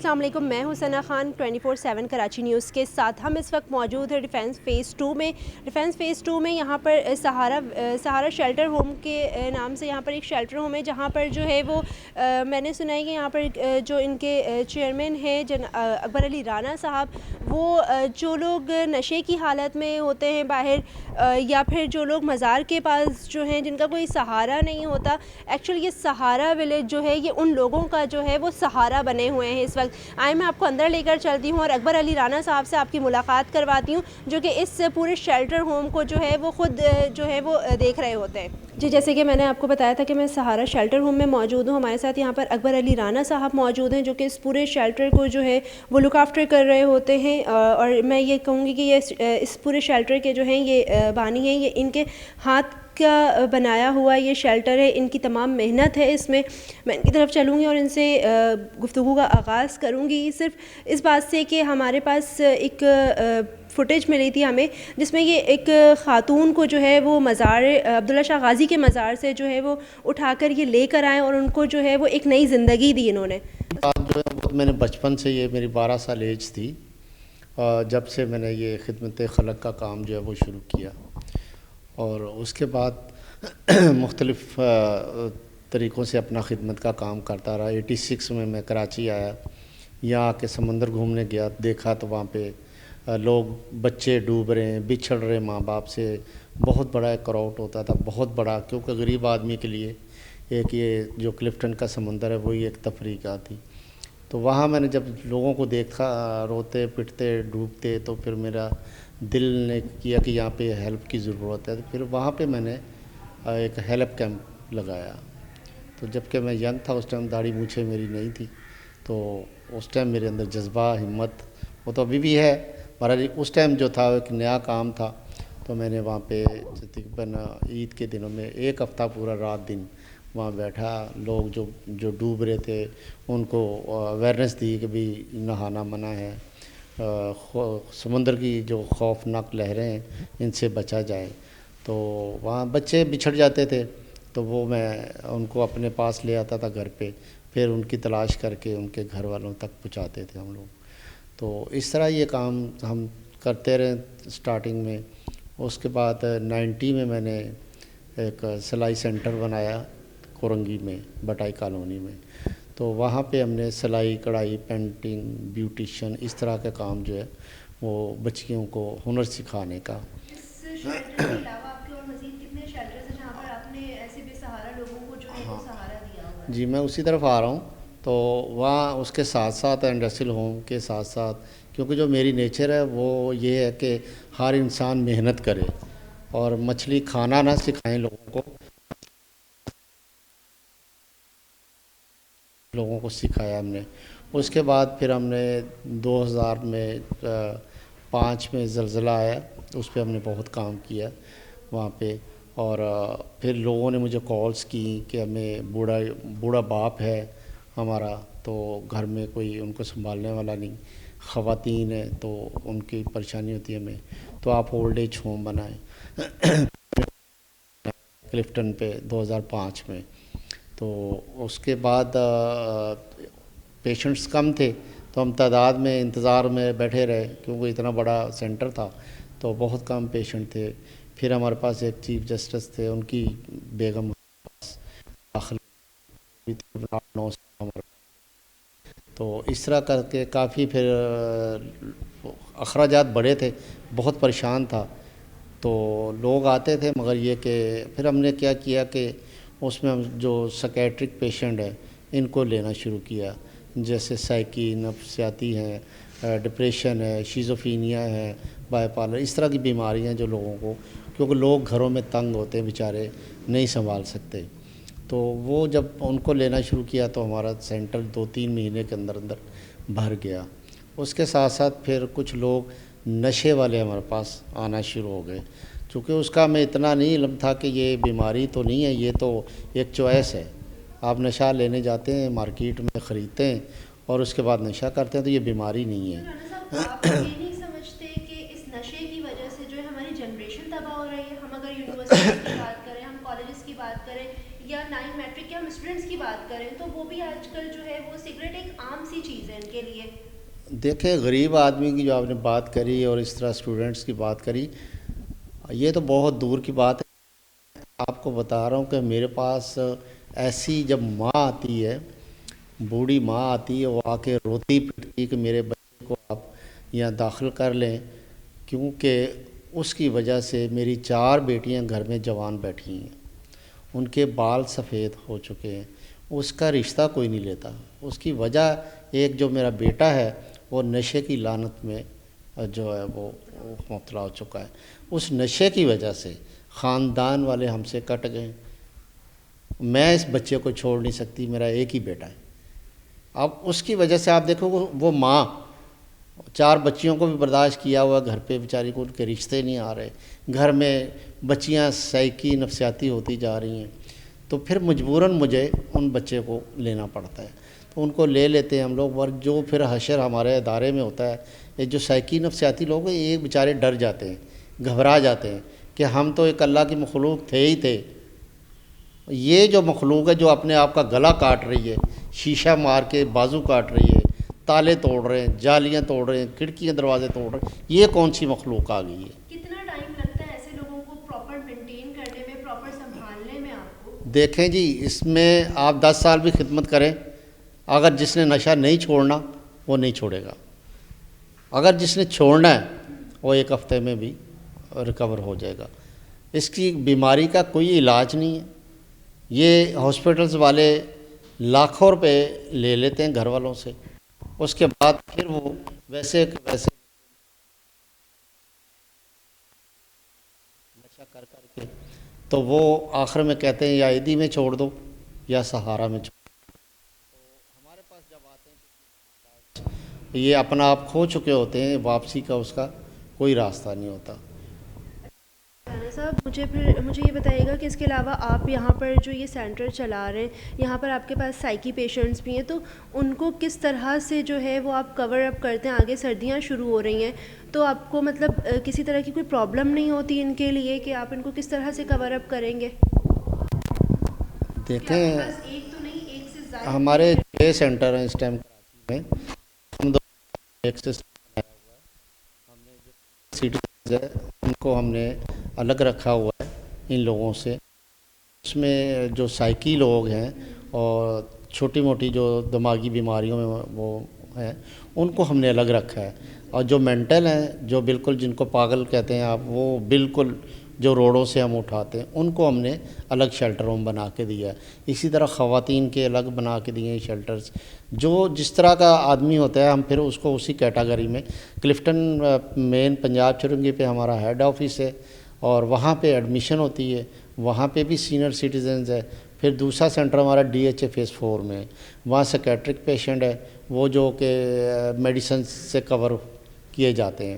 السلام علیکم، میں ہوں ثنا خان 24/7 کراچی نیوز کے ساتھ. ہم اس وقت موجود ہیں ڈیفینس فیز 2 میں. ڈیفینس فیز 2 میں یہاں پر سہارا شیلٹر ہوم کے نام سے یہاں پر ایک شیلٹر ہوم ہے، جہاں پر جو ہے وہ میں نے سنا ہے کہ یہاں پر جو ان کے چیئرمین ہیں اکبر علی رانا صاحب، وہ جو لوگ نشے کی حالت میں ہوتے ہیں باہر، یا پھر جو لوگ مزار کے پاس جو ہیں جن کا کوئی سہارا نہیں ہوتا، ایکچولی یہ سہارا ولیج جو ہے یہ ان لوگوں کا جو ہے وہ سہارا بنے ہوئے ہیں اس وقت. آئے میں آپ کو اندر لے کر چلتی ہوں اور اکبر علی رانا صاحب سے آپ کی ملاقات کرواتی ہوں، جو کہ اس پورے شیلٹر ہوم کو جو ہے وہ خود جو ہے وہ دیکھ رہے ہوتے ہیں. جی، جیسے کہ میں نے آپ کو بتایا تھا کہ میں سہارا شیلٹر ہوم میں موجود ہوں. ہمارے ساتھ یہاں پر اکبر علی رانا صاحب موجود ہیں، جو کہ اس پورے شیلٹر کو جو ہے وہ لک آفٹر کر رہے ہوتے ہیں. اور میں یہ کہوں گی کہ یہ اس پورے شیلٹر کے جو ہیں یہ بانی ہیں، یہ ان کے ہاتھ کا بنایا ہوا یہ شیلٹر ہے، ان کی تمام محنت ہے اس میں. میں ان کی طرف چلوں گی اور ان سے گفتگو کا آغاز کروں گی صرف اس بات سے کہ ہمارے پاس ایک فوٹیج ملی تھی ہمیں، جس میں یہ ایک خاتون کو جو ہے وہ مزار عبداللہ شاہ غازی کے مزار سے جو ہے وہ اٹھا کر یہ لے کر آئے اور ان کو جو ہے وہ ایک نئی زندگی دی انہوں نے. بات جو ہے میں نے بچپن سے، یہ میری 12 سال ایج تھی جب سے میں نے یہ خدمت خلق کا کام جو ہے وہ شروع کیا، اور اس کے بعد مختلف طریقوں سے اپنا خدمت کا کام کرتا رہا. 86 میں کراچی آیا، یہاں آ کے سمندر گھومنے گیا، دیکھا تو وہاں پہ لوگ بچے ڈوب رہے ہیں، بچھڑ رہے ماں باپ سے. بہت بڑا ایک کراؤڈ ہوتا تھا، بہت بڑا، کیونکہ غریب آدمی کے لیے ایک یہ جو کلفٹن کا سمندر ہے وہی ایک تفریح کا تھی. تو وہاں میں نے جب لوگوں کو دیکھا روتے پٹتے ڈوبتے، تو پھر میرا دل نے کیا کہ یہاں پہ ہیلپ کی ضرورت ہے. تو پھر وہاں پہ میں نے ایک ہیلپ کیمپ لگایا. تو جب کہ میں ینگ تھا اس ٹائم، داڑھی مونچھیں میری نہیں تھی، تو اس ٹائم میرے اندر جذبہ، ہمت، وہ تو ابھی بھی ہے، مگر اس ٹائم جو تھا ایک نیا کام تھا. تو میں نے وہاں پہ تقریباً عید کے دنوں میں ایک ہفتہ پورا رات دن وہاں بیٹھا. لوگ جو ڈوب رہے تھے ان کو اویئرنیس دی کہ بھی نہانا منع ہے، سمندر کی جو خوفناک لہریں ہیں ان سے بچا جائے. تو وہاں بچے بچھڑ جاتے تھے، تو وہ میں ان کو اپنے پاس لے آتا تھا گھر پہ، پھر ان کی تلاش کر کے ان کے گھر والوں تک پہنچاتے تھے ہم لوگ. تو اس طرح یہ کام ہم کرتے رہے سٹارٹنگ میں. اس کے بعد 90 میں نے ایک سلائی سینٹر بنایا کورنگی میں، بٹائی کالونی میں. تو وہاں پہ ہم نے سلائی کڑھائی، پینٹنگ، بیوٹیشین، اس طرح کا کام جو ہے وہ بچیوں کو ہنر سکھانے کا. اس شیلٹر کے علاوہ آپ کے اور مزید کتنے شیلٹرز ہیں جہاں پر آپ نے ایسے بے سہارا لوگوں کو جو ہے وہ سہارا دیا ہوا ہے؟ جی، میں اسی طرف آ رہا ہوں. تو وہاں اس کے ساتھ ساتھ انڈسٹریل ہوم کے ساتھ ساتھ، کیونکہ جو میری نیچر ہے وہ یہ ہے کہ ہر انسان محنت کرے اور مچھلی کھانا نہ سکھائیں لوگوں کو سکھایا ہم نے. اس کے بعد پھر ہم نے 2005 میں زلزلہ آیا، اس پہ ہم نے بہت کام کیا وہاں پہ. اور پھر لوگوں نے مجھے کالز کی کہ ہمیں بوڑھا باپ ہے ہمارا، تو گھر میں کوئی ان کو سنبھالنے والا نہیں، خواتین ہیں تو ان کی پریشانی ہوتی ہے ہمیں، تو آپ اولڈ ایج ہوم بنائیں کلفٹن پہ 2005 میں. تو اس کے بعد پیشنٹس کم تھے تو ہم تعداد میں انتظار میں بیٹھے رہے، کیونکہ اتنا بڑا سینٹر تھا تو بہت کم پیشنٹ تھے. پھر ہمارے پاس ایک چیف جسٹس تھے، ان کی بیگم داخل ہوئی تھی 9 سال. تو اس طرح کر کے کافی پھر اخراجات بڑے تھے، بہت پریشان تھا. تو لوگ آتے تھے، مگر یہ کہ پھر ہم نے کیا کیا کہ اس میں ہم جو سکیٹرک پیشنٹ ہیں ان کو لینا شروع کیا، جیسے سائیکی، نفسیاتی ہیں، ڈپریشن ہے، شیزوفینیا ہے، بائی پالر، اس طرح کی بیماریاں جو لوگوں کو، کیونکہ لوگ گھروں میں تنگ ہوتے ہیں بیچارے، نہیں سنبھال سکتے. تو وہ جب ان کو لینا شروع کیا تو ہمارا سینٹر 2-3 مہینے کے اندر بھر گیا. اس کے ساتھ ساتھ پھر کچھ لوگ نشے والے ہمارے پاس آنا شروع ہو گئے، چونکہ اس کا ہمیں اتنا نہیں علم تھا کہ یہ بیماری تو نہیں ہے، یہ تو ایک چوائس ہے. آپ نشہ لینے جاتے ہیں، مارکیٹ میں خریدتے ہیں اور اس کے بعد نشہ کرتے ہیں، تو یہ بیماری نہیں ہے. آپ یہ نہیں سمجھتے کہ اس نشے کی وجہ سے جو ہے ہماری جنریشن تباہ ہو رہی ہے؟ ہم اگر یونیورسٹیز کی بات کریں، ہم کالجز کی بات کریں، یا 9 میٹرک یا ہم اسٹوڈنٹس کی بات کریں تو وہ بھی آج کل جو ہے وہ سگریٹ ایک عام سی چیز ہے ان کے لیے. دیکھیں غریب آدمی کی جو آپ نے بات کری اور اس طرح اسٹوڈنٹس کی بات کری، یہ تو بہت دور کی بات ہے. آپ کو بتا رہا ہوں کہ میرے پاس ایسی جب ماں آتی ہے، بوڑھی ماں آتی ہے، وہ آ کے روتی پٹتی کہ میرے بچے کو آپ یہاں داخل کر لیں، کیونکہ اس کی وجہ سے میری 4 بیٹیاں گھر میں جوان بیٹھی ہیں، ان کے بال سفید ہو چکے ہیں، اس کا رشتہ کوئی نہیں لیتا. اس کی وجہ ایک جو میرا بیٹا ہے وہ نشے کی لعنت میں جو ہے وہ مبتلا ہو چکا ہے. اس نشے کی وجہ سے خاندان والے ہم سے کٹ گئے. میں اس بچے کو چھوڑ نہیں سکتی، میرا ایک ہی بیٹا ہے. اب اس کی وجہ سے آپ دیکھو وہ ماں 4 بچیوں کو بھی برداشت کیا ہوا، گھر پہ بیچاری کو ان کے رشتے نہیں آ رہے، گھر میں بچیاں سائیکی نفسیاتی ہوتی جا رہی ہیں، تو پھر مجبوراً مجھے ان بچے کو لینا پڑتا ہے. تو ان کو لے لیتے ہیں ہم لوگ، اور جو پھر حشر ہمارے ادارے میں ہوتا ہے، یہ جو سائیکی نفسیاتی لوگ ہیں یہ بیچارے ڈر جاتے ہیں، گھبرا جاتے ہیں کہ ہم تو ایک اللہ کی مخلوق تھے ہی تھے، یہ جو مخلوق ہے جو اپنے آپ کا گلا کاٹ رہی ہے، شیشہ مار کے بازو کاٹ رہی ہے، تالے توڑ رہے ہیں، جالیاں توڑ رہے ہیں، کھڑکیاں دروازے توڑ رہے ہیں، یہ کون سی مخلوق آ گئی ہے؟ کتنا ٹائم لگتا ہے ایسے لوگوں کو پراپر مینٹین کرنے میں، پراپر سنبھالنے میں آپ کو؟ دیکھیں جی، اس میں آپ 10 سال بھی خدمت کریں، اگر جس نے نشہ نہیں چھوڑنا وہ نہیں چھوڑے گا. اگر جس نے چھوڑنا ہے وہ 1 ہفتے میں بھی ریکور ہو جائے گا. اس کی بیماری کا کوئی علاج نہیں ہے. یہ ہاسپٹلز والے لاکھوں روپے لے لیتے ہیں گھر والوں سے، اس کے بعد پھر وہ ویسے نشہ کر کے تو وہ آخر میں کہتے ہیں یا ایدی میں چھوڑ دو یا سہارا میں چھوڑ دو. تو ہمارے پاس جب آتے ہیں یہ اپنا آپ کھو چکے ہوتے ہیں، واپسی کا اس کا کوئی راستہ نہیں ہوتا. رانا صاحب مجھے یہ بتائیے گا کہ اس کے علاوہ آپ یہاں پر جو یہ سینٹر چلا رہے ہیں، یہاں پر آپ کے پاس سائیکی پیشنٹس بھی ہیں، تو ان کو کس طرح سے جو ہے وہ آپ کور اپ کرتے ہیں؟ آگے سردیاں شروع ہو رہی ہیں تو آپ کو مطلب کسی طرح کی کوئی پرابلم نہیں ہوتی ان کے لیے کہ آپ ان کو کس طرح سے کور اپ کریں گے؟ دیکھیں ایک تو نہیں، ایک سے زیادہ ہمارے 6 سینٹر ہیں اس ٹائم کراچی میں. ہم دو ایک سسٹم بنایا ہوا ہے، ہم نے جو سٹیز ہے ان کو ہم نے الگ رکھا ہوا ہے ان لوگوں سے. اس میں جو سائیکی لوگ ہیں اور چھوٹی موٹی جو دماغی بیماریوں میں وہ ہیں ان کو ہم نے الگ رکھا ہے، اور جو مینٹل ہیں، جو بالکل جن کو پاگل کہتے ہیں آپ، وہ بالکل جو روڈوں سے ہم اٹھاتے ہیں ان کو ہم نے الگ شیلٹر ہوم بنا کے دیا ہے. اسی طرح خواتین کے الگ بنا کے دیے ہیں شیلٹرز. جو جس طرح کا آدمی ہوتا ہے ہم پھر اس کو اسی کیٹاگری میں. کلفٹن مین پنجاب چرنگی پہ ہمارا ہیڈ آفس ہے اور وہاں پہ ایڈمیشن ہوتی ہے، وہاں پہ بھی سینئر سٹیزنز ہے. پھر دوسرا سینٹر ہمارا ڈی ایچ اے فیز 4 میں ہے، وہاں سیکیٹرک پیشنٹ ہے، وہ جو کہ میڈیسن سے کور کیے جاتے ہیں.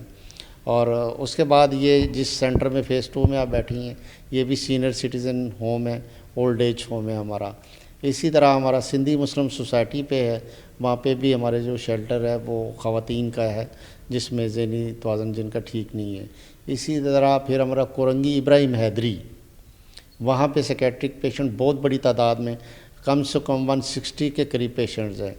اور اس کے بعد یہ جس سینٹر میں فیز 2 میں آپ بیٹھی ہیں یہ بھی سینئر سٹیزن ہوم ہے، اولڈ ایج ہوم ہے ہمارا. اسی طرح ہمارا سندھی مسلم سوسائٹی پہ ہے، وہاں پہ بھی ہمارے جو شیلٹر ہے وہ خواتین کا ہے جس میں ذہنی توازن جن کا ٹھیک نہیں ہے. اسی طرح پھر ہمارا کورنگی ابراہیم حیدری، وہاں پہ سیکیٹرک پیشنٹ بہت بڑی تعداد میں، کم سے کم 160 کے قریب پیشنٹس ہیں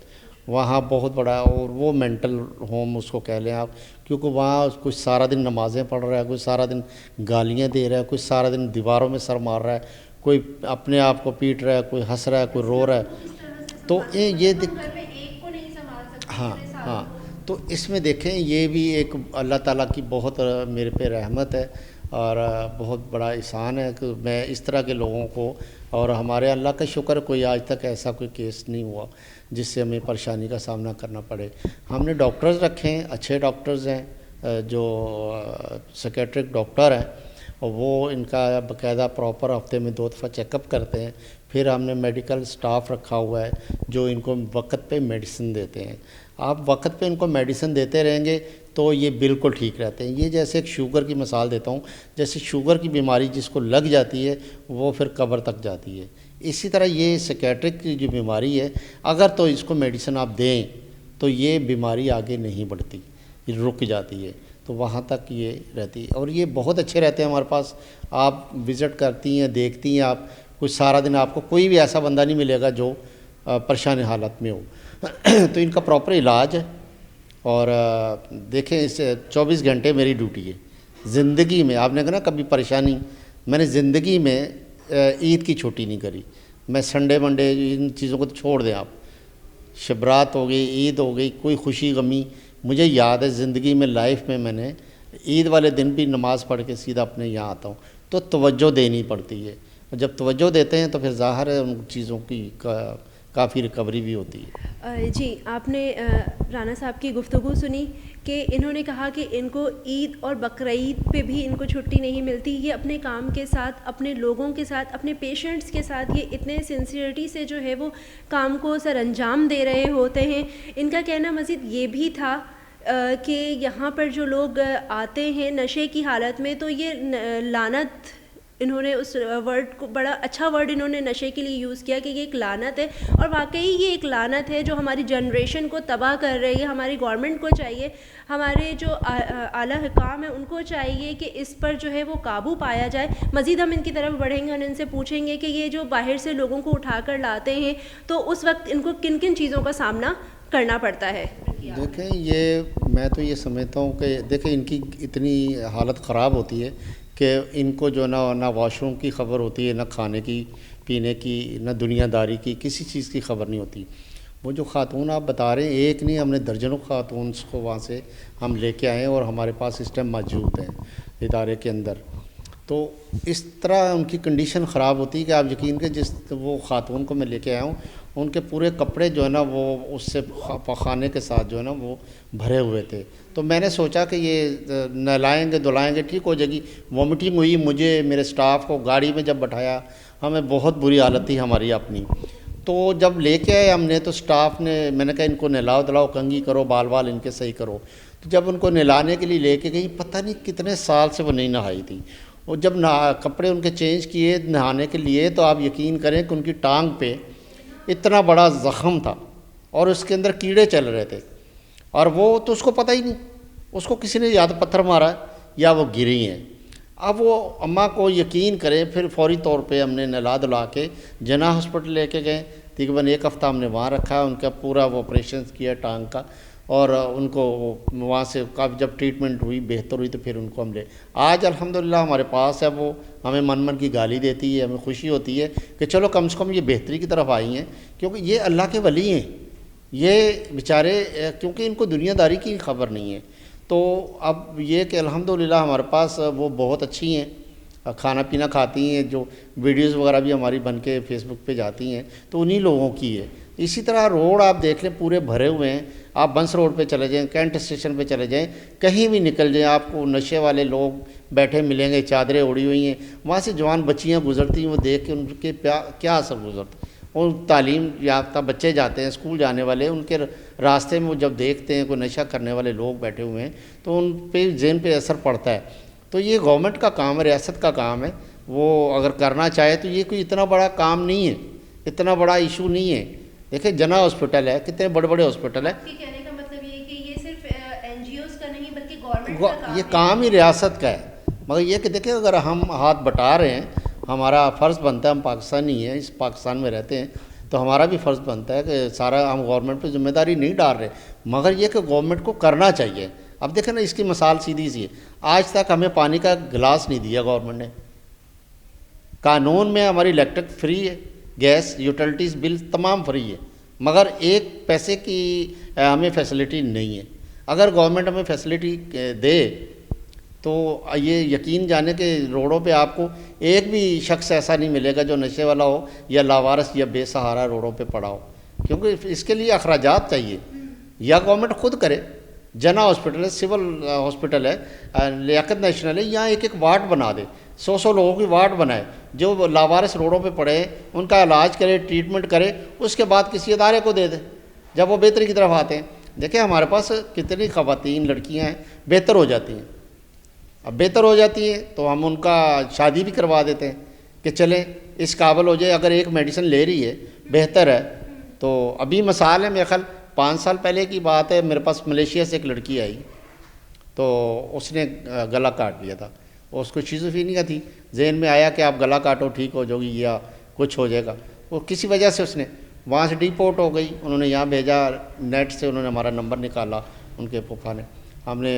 وہاں، بہت بڑا. اور وہ مینٹل ہوم اس کو کہہ لیں آپ، کیونکہ وہاں کچھ سارا دن نمازیں پڑھ رہا ہے، کوئی سارا دن گالیاں دے رہا ہے، کوئی سارا دن دیواروں میں سر مار رہا ہے، کوئی اپنے آپ کو پیٹ رہا ہے، کوئی ہنس رہا ہے، کوئی رو رہا ہے. تو یہ ہاں ہاں تو اس میں دیکھیں یہ بھی ایک اللہ تعالیٰ کی بہت میرے پہ رحمت ہے اور بہت بڑا احسان ہے کہ میں اس طرح کے لوگوں کو، اور ہمارے اللہ کا شکر کوئی آج تک ایسا کوئی کیس نہیں ہوا جس سے ہمیں پریشانی کا سامنا کرنا پڑے. ہم نے ڈاکٹرز رکھے ہیں، اچھے ڈاکٹرز ہیں جو سیکیٹرک ڈاکٹر ہیں، اور وہ ان کا باقاعدہ پراپر ہفتے میں 2 دفعہ چیک اپ کرتے ہیں. پھر ہم نے میڈیکل سٹاف رکھا ہوا ہے جو ان کو وقت پہ میڈیسن دیتے ہیں. آپ وقت پہ ان کو میڈیسن دیتے رہیں گے تو یہ بالکل ٹھیک رہتے ہیں. یہ جیسے ایک شوگر کی مثال دیتا ہوں، جیسے شوگر کی بیماری جس کو لگ جاتی ہے وہ پھر قبر تک جاتی ہے، اسی طرح یہ سیکیٹرک کی جو بیماری ہے اگر تو اس کو میڈیسن آپ دیں تو یہ بیماری آگے نہیں بڑھتی، یہ رک جاتی ہے، تو وہاں تک یہ رہتی ہے. اور یہ بہت اچھے رہتے ہیں ہمارے پاس. آپ وزٹ کرتی ہیں، دیکھتی ہیں آپ کوئی سارا دن آپ کو کوئی بھی ایسا بندہ نہیں ملے گا جو پریشان حالت میں ہو. تو ان کا پراپر علاج ہے. اور دیکھیں اس 24 گھنٹے میری ڈیوٹی ہے زندگی میں. آپ نے کہا نا کبھی پریشانی, میں نے زندگی میں عید کی چھٹی نہیں کری. میں سنڈے منڈے ان چیزوں کو تو چھوڑ دیں آپ, شبرات ہو گئی, عید ہو گئی, کوئی خوشی غمی, مجھے یاد ہے زندگی میں لائف میں نے عید والے دن بھی نماز پڑھ کے سیدھا اپنے یہاں آتا ہوں. تو توجہ دینی پڑتی ہے, اور جب توجہ دیتے ہیں تو پھر ظاہر ہے ان چیزوں کی کافی ریکوری بھی ہوتی ہے. جی, آپ نے رانا صاحب کی گفتگو سنی کہ انہوں نے کہا کہ ان کو عید اور بقرعید پہ بھی ان کو چھٹی نہیں ملتی. یہ اپنے کام کے ساتھ, اپنے لوگوں کے ساتھ, اپنے پیشنٹس کے ساتھ یہ اتنے سنسیئرٹی سے جو ہے وہ کام کو سر انجام دے رہے ہوتے ہیں. ان کا کہنا مزید یہ بھی تھا کہ یہاں پر جو لوگ آتے ہیں نشے کی حالت میں, تو یہ لعنت, انہوں نے اس ورڈ کو بڑا اچھا ورڈ انہوں نے نشے کے لیے یوز کیا کہ یہ ایک لعنت ہے. اور واقعی یہ ایک لعنت ہے جو ہماری جنریشن کو تباہ کر رہی ہے. ہماری گورنمنٹ کو چاہیے, ہمارے جو اعلیٰ حکام ہیں ان کو چاہیے کہ اس پر جو ہے وہ قابو پایا جائے. مزید ہم ان کی طرف بڑھیں گے اور ان سے پوچھیں گے کہ یہ جو باہر سے لوگوں کو اٹھا کر لاتے ہیں تو اس وقت ان کو کن کن چیزوں کا سامنا کرنا پڑتا ہے. دیکھیں یہ میں تو یہ سمجھتا ہوں کہ دیکھیں ان کی اتنی حالت خراب ہوتی ہے کہ ان کو جو نہ واش روم کی خبر ہوتی ہے, نہ کھانے کی پینے کی, نہ دنیا داری کی, کسی چیز کی خبر نہیں ہوتی. وہ جو خاتون آپ بتا رہے ہیں, ایک نہیں, ہم نے درجنوں خاتون کو وہاں سے ہم لے کے آئے ہیں اور ہمارے پاس اس ٹائم موجود ہیں ادارے کے اندر. تو اس طرح ان کی کنڈیشن خراب ہوتی ہے کہ آپ یقین کہ جس وہ خاتون کو میں لے کے آیا ہوں ان کے پورے کپڑے جو ہے نا وہ اس سے پخانے کے ساتھ جو ہے نا وہ بھرے ہوئے تھے. تو میں نے سوچا کہ یہ نہلائیں گے دھلائیں گے ٹھیک ہو جائے گی. وامٹنگ ہوئی مجھے, میرے سٹاف کو. گاڑی میں جب بٹھایا ہمیں بہت بری حالت تھی ہماری اپنی. تو جب لے کے آئے ہم نے تو سٹاف نے, میں نے کہا ان کو نہلاؤ دلاؤ, کنگھی کرو, بال ان کے صحیح کرو. تو جب ان کو نہلانے کے لیے لے کے گئی, پتہ نہیں کتنے سال سے وہ نہیں نہائی تھی. اور جب کپڑے ان کے چینج کیے نہانے کے لیے تو آپ یقین کریں کہ ان کی ٹانگ پہ اتنا بڑا زخم تھا اور اس کے اندر کیڑے چل رہے تھے. اور وہ تو اس کو پتہ ہی نہیں, اس کو کسی نے یا تو پتھر مارا یا وہ گری ہیں. اب وہ اماں کو یقین کریں پھر فوری طور پہ ہم نے نہلا دھلا کے جناح ہاسپٹل لے کے گئے. تقریباً 1 ہفتہ ہم نے وہاں رکھا, ان کا پورا وہ آپریشن کیا ٹانگ کا, اور ان کو وہاں سے کافی جب ٹریٹمنٹ ہوئی بہتر ہوئی تو پھر ان کو ہم لے آج الحمدللہ ہمارے پاس ہے. وہ ہمیں من کی گالی دیتی ہے, ہمیں خوشی ہوتی ہے کہ چلو کم سے کم یہ بہتری کی طرف آئی ہیں, کیونکہ یہ اللہ کے ولی ہیں یہ بیچارے, کیونکہ ان کو دنیا داری کی خبر نہیں ہے. تو اب یہ کہ الحمدللہ ہمارے پاس وہ بہت اچھی ہیں, کھانا پینا کھاتی ہیں, جو ویڈیوز وغیرہ بھی ہماری بن کے فیس بک پہ جاتی ہیں تو انہی لوگوں کی ہے. اسی طرح روڈ آپ دیکھ لیں پورے بھرے ہوئے ہیں. آپ بنس روڈ پہ چلے جائیں, کینٹ اسٹیشن پہ چلے جائیں, کہیں بھی نکل جائیں آپ کو نشے والے لوگ بیٹھے ملیں گے, چادریں اڑی ہوئی ہیں. وہاں سے جوان بچیاں گزرتی ہیں, وہ دیکھ کے ان کے کیا اثر گزرتا. اور تعلیم یافتہ بچے جاتے ہیں اسکول جانے والے, ان کے راستے میں وہ جب دیکھتے ہیں کوئی نشہ کرنے والے لوگ بیٹھے ہوئے ہیں تو ان پہ ذہن پہ اثر پڑتا ہے. تو یہ گورنمنٹ کا کام ہے, ریاست کا کام ہے, وہ اگر کرنا چاہے تو یہ کوئی اتنا بڑا کام نہیں ہے, اتنا بڑا ایشو نہیں ہے. دیکھیں جناح ہاسپٹل ہے, کتنے بڑے بڑے ہاسپٹل ہیں. کہنے کا مطلب یہ کہ یہ صرف NGOs کا نہیں بلکہ گورنمنٹ کا یہ کام ہی ریاست کا ہے. مگر یہ کہ دیکھیں اگر ہم ہاتھ بٹا رہے ہیں, ہمارا فرض بنتا ہے, ہم پاکستانی ہیں, اس پاکستان میں رہتے ہیں, تو ہمارا بھی فرض بنتا ہے کہ سارا ہم گورنمنٹ پہ ذمہ داری نہیں ڈال رہے, مگر یہ کہ گورنمنٹ کو کرنا چاہیے. اب دیکھیں نا اس کی مثال سیدھی سی ہے, آج تک ہمیں پانی کا گلاس نہیں دیا گورنمنٹ نے. قانون میں ہماری الیکٹرک فری ہے, گیس یوٹیلٹیز بل تمام فری ہے, مگر 1 پیسے کی ہمیں فیسلٹی نہیں ہے. اگر گورنمنٹ ہمیں فیسلٹی دے تو یہ یقین جانے کہ روڈوں پہ آپ کو ایک بھی شخص ایسا نہیں ملے گا جو نشے والا ہو یا لاوارث یا بے سہارا روڈوں پہ پڑا ہو, کیونکہ اس کے لیے اخراجات چاہیے. یا گورنمنٹ خود کرے, جناح ہاسپٹل ہے, سول ہاسپٹل ہے, لیاقت نیشنل ہے, یہاں ایک وارڈ بنا دے, 100 لوگوں کی وارڈ بنائے جو لاوارث روڈوں پہ پڑے ہیں, ان کا علاج کرے, ٹریٹمنٹ کرے, اس کے بعد کسی ادارے کو دے دے جب وہ بہتری کی طرف آتے ہیں. دیکھیں ہمارے پاس کتنی خواتین لڑکیاں ہیں بہتر ہو جاتی ہیں. اب بہتر ہو جاتی ہیں تو ہم ان کا شادی بھی کروا دیتے ہیں کہ چلیں اس قابل ہو جائے. اگر ایک میڈیسن لے رہی ہے بہتر ہے. تو ابھی مثال ہے, میرے خیال 5 سال پہلے کی بات ہے, میرے پاس ملیشیا سے ایک لڑکی آئی تو اس نے گلا کاٹ لیا تھا, اور اس کو شیزوفرینیا تھی. ذہن میں آیا کہ آپ گلا کاٹو ٹھیک ہو جاؤ گی, یا کچھ ہو جائے گا. وہ کسی وجہ سے اس نے وہاں سے ڈیپورٹ ہو گئی, انہوں نے یہاں بھیجا, نیٹ سے انہوں نے ہمارا نمبر نکالا ان کے پھوپھا نے, ہم نے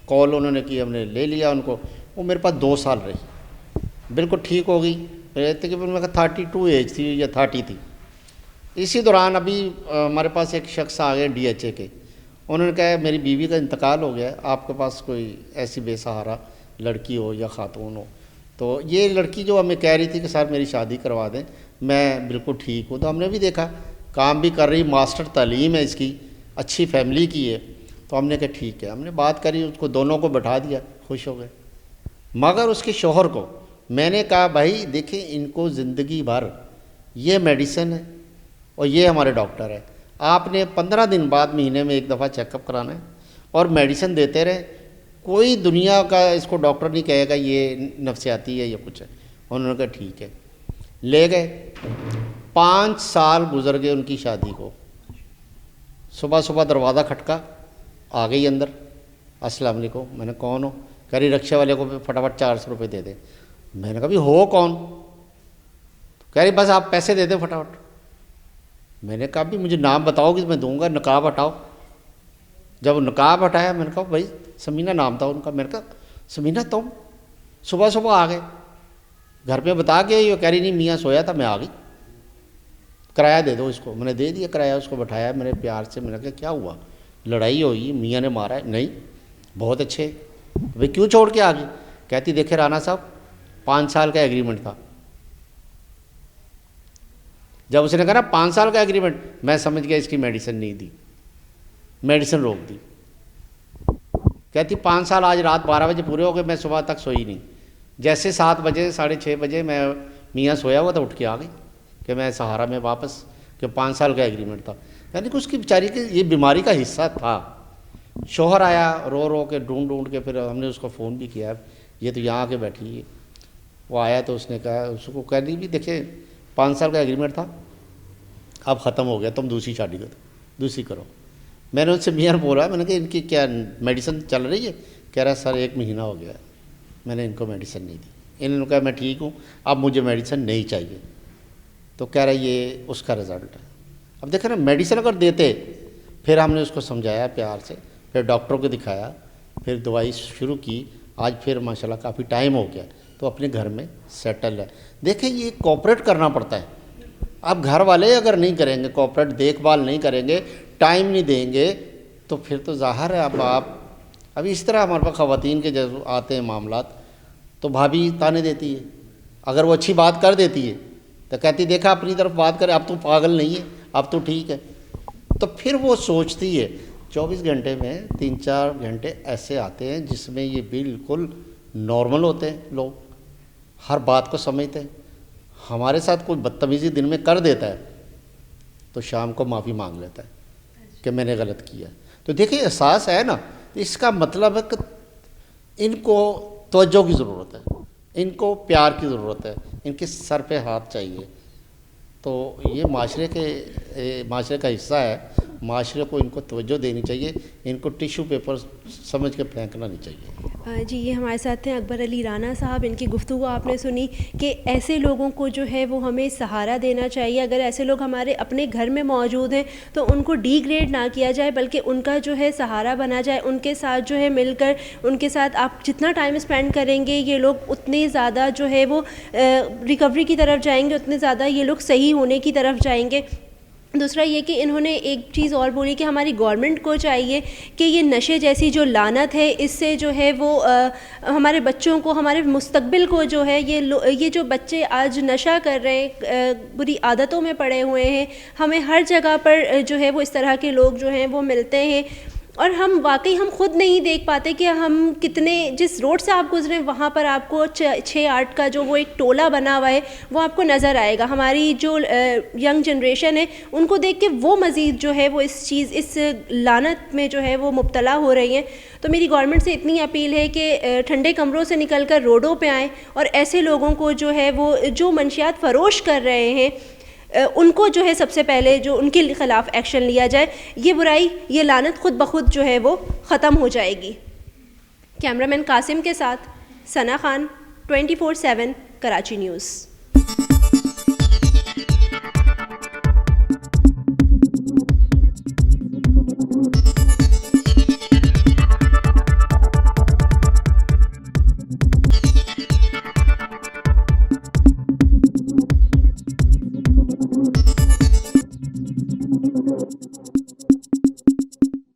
کال انہوں نے کی, ہم نے لے لیا ان کو. وہ میرے پاس 2 سال رہی, بالکل ٹھیک ہو گئی. تقریباً میں 32 ایج تھی یا 30 تھی. اسی دوران ابھی ہمارے پاس ایک شخص آ گئے DHA کے, انہوں نے کہا میری بیوی کا انتقال ہو گیا ہے, آپ کے پاس کوئی ایسی بے سہارا لڑکی ہو یا خاتون ہو. تو یہ لڑکی جو ہمیں کہہ رہی تھی کہ سر میری شادی کروا دیں, میں بالکل ٹھیک ہوں. تو ہم نے بھی دیکھا کام بھی کر رہی, ماسٹر تعلیم ہے اس کی, اچھی فیملی کی ہے. تو ہم نے کہا ٹھیک ہے, ہم نے بات کری, اس کو دونوں کو بٹھا دیا, خوش ہو گئے. مگر اس کے شوہر کو میں نے کہا بھائی دیکھیں ان کو زندگی بھر یہ میڈیسن ہے اور یہ ہمارے ڈاکٹر ہے, آپ نے 15 دن بعد مہینے میں 1 دفعہ چیک اپ کرانا ہے اور میڈیسن دیتے رہے. کوئی دنیا کا اس کو ڈاکٹر نہیں کہے گا یہ نفسیاتی ہے یا کچھ ہے. انہوں نے کہا ٹھیک ہے, لے گئے. 5 سال گزر گئے ان کی شادی کو. صبح صبح دروازہ کھٹکا, آ گئی اندر, السلام علیکم. میں نے کون ہو؟ کہہ رہی رکشے والے کو فٹافٹ 400 روپے دے دے. میں نے کہا بھی ہو کون؟ کہہ رہی بس آپ پیسے دے دیں فٹافٹ. میں نے کہا بھی مجھے نام بتاؤ کہ میں دوں گا, نقاب ہٹاؤ. جب نقاب ہٹایا میں نے کہا بھائی سمینہ نام تھا ان کا. میں نے کہا سمینہ تم صبح صبح آ گئے, گھر پہ بتا کے یہ کہہ رہی نہیں میاں سویا تھا میں آ گئی, کرایہ دے دو اس کو. میں نے دے دیا کرایہ, اس کو بٹھایا میں نے پیار سے. میں نے کہا کیا ہوا, لڑائی ہوئی, میاں نے مارا ہے؟ نہیں, بہت اچھے. بھائی کیوں چھوڑ کے آ گئی؟ کہتی دیکھے رانا صاحب 5 سال کا ایگریمنٹ تھا. جب اس نے کہا نا 5 سال کا ایگریمنٹ, میں سمجھ گیا اس کی میڈیسن نہیں دی, میڈیسن روک دی. کہتی 5 سال آج رات 12 بجے پورے ہو گئے, میں صبح تک سوئی نہیں. جیسے 7 بجے 6:30 بجے میں میاں سویا ہوا تھا, اٹھ کے آ گئی کہ میں سہارا میں واپس, کہ 5 سال کا ایگریمنٹ تھا. یعنی کہ اس کی بیچاری کی یہ بیماری کا حصہ تھا. شوہر آیا رو رو کے ڈھونڈ کے, پھر ہم نے اس کو فون بھی کیا, یہ تو یہاں آ کے بیٹھی ہے. وہ آیا تو اس نے کہا, اس کو کہہ دی بھی دیکھیں 5 سال کا ایگریمنٹ تھا, اب ختم ہو گیا, تم دوسری شادی دوسری کرو. میں نے ان سے میاں بولا, میں نے کہا ان کی کیا میڈیسن چل رہی ہے؟ کہہ رہا سر 1 مہینہ ہو گیا میں نے ان کو میڈیسن نہیں دی. انہوں نے کہا میں ٹھیک ہوں, اب مجھے میڈیسن نہیں چاہیے. تو کہہ رہا یہ اس کا رزلٹ ہے. اب دیکھیں نا میڈیسن اگر دیتے, پھر ہم نے اس کو سمجھایا پیار سے, پھر ڈاکٹروں کو دکھایا, پھر دوائی شروع کی. آج پھر ماشاءاللہ کافی ٹائم ہو گیا, تو اپنے گھر میں سیٹل ہے. دیکھیں یہ کوآپریٹ کرنا پڑتا ہے. اب گھر والے اگر نہیں کریں گے کوآپریٹ, دیکھ بھال نہیں کریں گے, ٹائم نہیں دیں گے, تو پھر تو ظاہر ہے اب اس طرح ہمارے پاس خواتین کے جب آتے ہیں معاملات, تو بھابھی تانے دیتی ہے. اگر وہ اچھی بات کر دیتی ہے تو کہتی دیکھا اپنی طرف بات کرے, اب تو پاگل نہیں ہے, اب تو ٹھیک ہے. تو پھر وہ سوچتی ہے. 24 گھنٹے میں 3-4 گھنٹے ایسے آتے ہیں جس میں یہ بالکل نارمل ہوتے ہیں, لوگ ہر بات کو سمجھتے ہیں. ہمارے ساتھ کوئی بدتمیزی دن میں کر دیتا ہے تو شام کو معافی مانگ لیتا ہے کہ میں نے غلط کیا. تو دیکھیں احساس ہے نا, اس کا مطلب ہے کہ ان کو توجہ کی ضرورت ہے, ان کو پیار کی ضرورت ہے, ان کے سر پہ ہاتھ چاہیے. تو یہ معاشرے کا حصہ ہے. معاشرے کو ان کو توجہ دینی چاہیے, ان کو ٹیشو پیپر سمجھ کے پھینکنا نہیں چاہیے. جی یہ ہمارے ساتھ ہیں اکبر علی رانا صاحب. ان کی گفتگو آپ نے سنی کہ ایسے لوگوں کو جو ہے وہ ہمیں سہارا دینا چاہیے. اگر ایسے لوگ ہمارے اپنے گھر میں موجود ہیں تو ان کو ڈی گریڈ نہ کیا جائے, بلکہ ان کا جو ہے سہارا بنا جائے. ان کے ساتھ جو ہے مل کر, ان کے ساتھ آپ جتنا ٹائم اسپینڈ کریں گے یہ لوگ اتنے زیادہ جو ہے وہ ریکوری کی طرف جائیں گے, اتنے زیادہ یہ لوگ صحیح ہونے کی طرف جائیں گے. دوسرا یہ کہ انہوں نے ایک چیز اور بولی کہ ہماری گورنمنٹ کو چاہیے کہ یہ نشے جیسی جو لعنت ہے اس سے جو ہے وہ ہمارے بچوں کو, ہمارے مستقبل کو جو ہے یہ جو بچے آج نشہ کر رہے ہیں, بری عادتوں میں پڑے ہوئے ہیں, ہمیں ہر جگہ پر جو ہے وہ اس طرح کے لوگ جو ہیں وہ ملتے ہیں. اور ہم واقعی ہم خود نہیں دیکھ پاتے کہ ہم کتنے, جس روڈ سے آپ گزریں وہاں پر آپ کو 6-8 کا جو وہ ایک ٹولہ بنا ہوا ہے وہ آپ کو نظر آئے گا. ہماری جو ینگ جنریشن ہے ان کو دیکھ کے وہ مزید جو ہے وہ اس لعنت میں جو ہے وہ مبتلا ہو رہی ہیں. تو میری گورنمنٹ سے اتنی اپیل ہے کہ ٹھنڈے کمروں سے نکل کر روڈوں پہ آئیں اور ایسے لوگوں کو جو ہے وہ جو منشیات فروش کر رہے ہیں ان کو جو ہے سب سے پہلے جو ان کے خلاف ایکشن لیا جائے. یہ برائی, یہ لعنت خود بخود جو ہے وہ ختم ہو جائے گی. کیمرہ مین قاسم کے ساتھ ثنا خان, 24/7 کراچی نیوز.